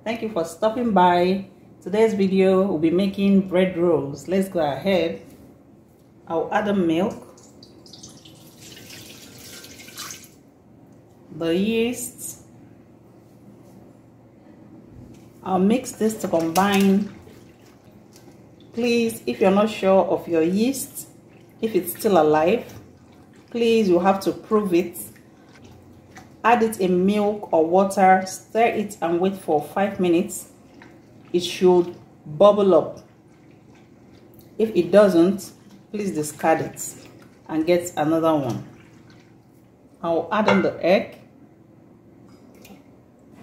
Thank you for stopping by. Today's video will be making bread rolls. Let's go ahead. I'll add the milk, the yeast. I'll mix this to combine. Please, if you're not sure of your yeast, if it's still alive, please, you have to prove it. Add it in milk or water, stir it and wait for 5 minutes. It should bubble up. If it doesn't, please discard it and get another one. I'll add in the egg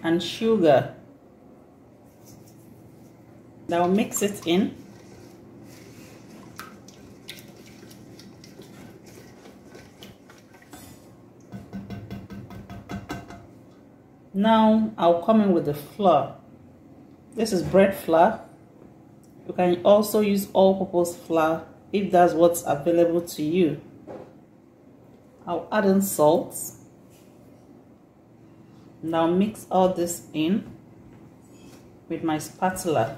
and sugar. Now mix it in. Now I'll come in with the flour. This is bread flour. You can also use all-purpose flour if that's what's available to you. I'll add in salt. Now mix all this in with my spatula.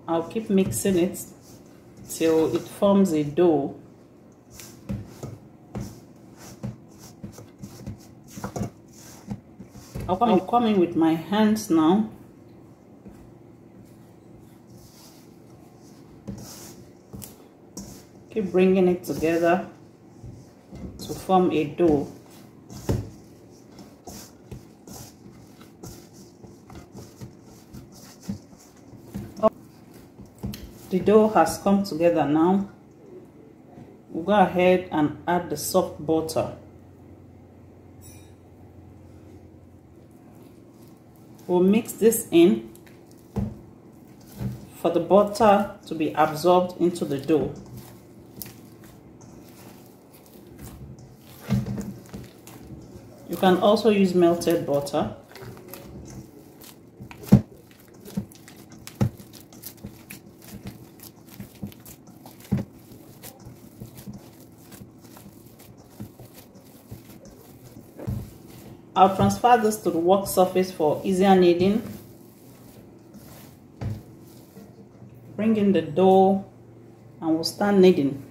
I'll keep mixing it till it forms a dough. I'll come in with my hands now. Keep bringing it together to form a dough. The dough has come together now. We'll go ahead and add the soft butter. We'll mix this in for the butter to be absorbed into the dough. You can also use melted butter. I'll transfer this to the work surface for easier kneading. Bring in the dough and we'll start kneading.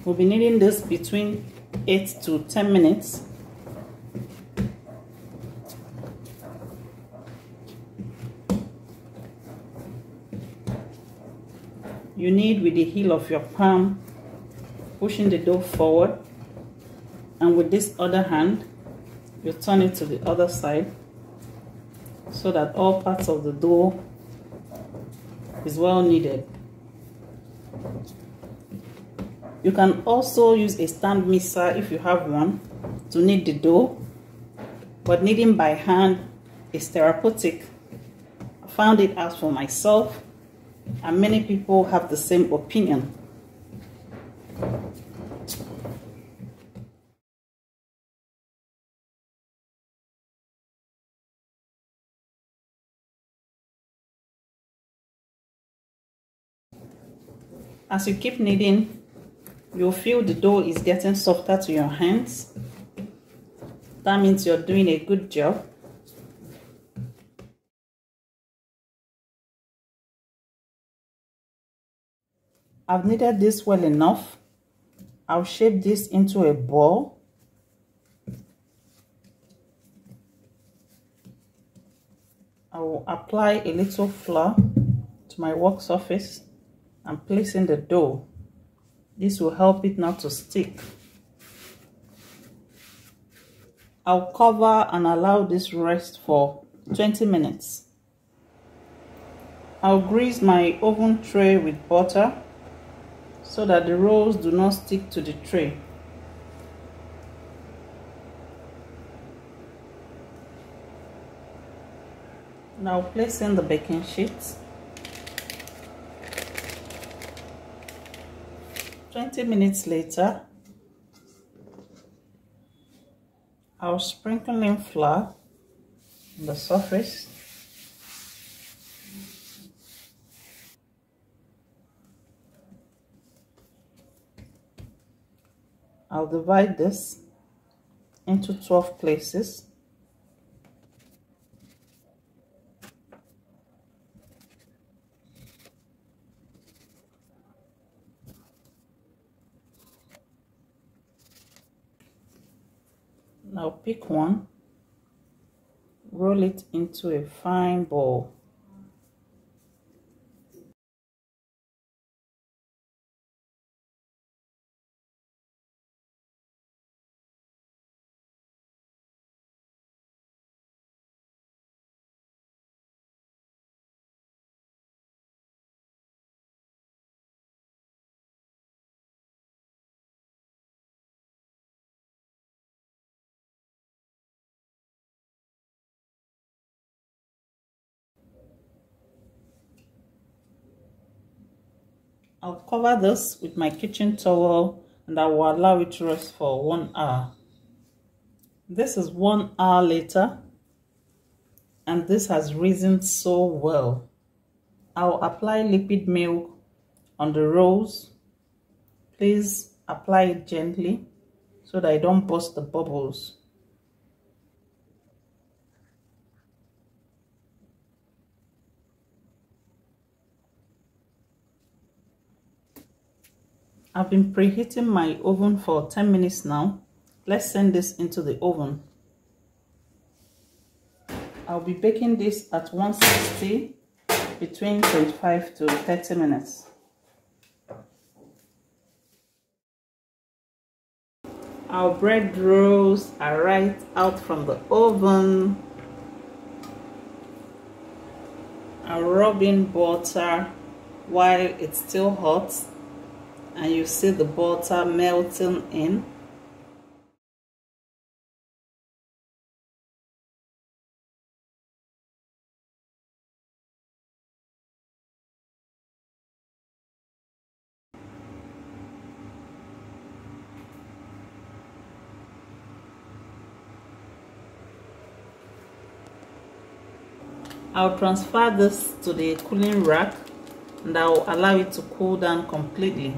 We'll be kneading this between 8 to 10 minutes. You knead with the heel of your palm, pushing the dough forward, and with this other hand you turn it to the other side so that all parts of the dough is well kneaded. You can also use a stand mixer if you have one to knead the dough, but kneading by hand is therapeutic. I found it out for myself and many people have the same opinion. As you keep kneading, you'll feel the dough is getting softer to your hands. That means you're doing a good job. I've kneaded this well enough. I'll shape this into a ball. I will apply a little flour to my work surface and place in the dough. This will help it not to stick. I'll cover and allow this rest for 20 minutes. I'll grease my oven tray with butter so that the rolls do not stick to the tray. Now place in the baking sheets. 20 minutes later, I'll sprinkle in flour on the surface. I'll divide this into 12 places. Now pick one, roll it into a fine ball. I'll cover this with my kitchen towel and I will allow it to rest for 1 hour. This is 1 hour later and this has risen so well. I'll apply liquid milk on the rolls. Please apply it gently so that I don't burst the bubbles. I've been preheating my oven for 10 minutes now. Let's send this into the oven. I'll be baking this at 160 between 25 to 30 minutes. Our bread rolls are right out from the oven. I'll rub in butter while it's still hot, and you see the butter melting in. I'll transfer this to the cooling rack and I'll allow it to cool down completely.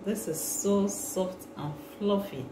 This is so soft and fluffy.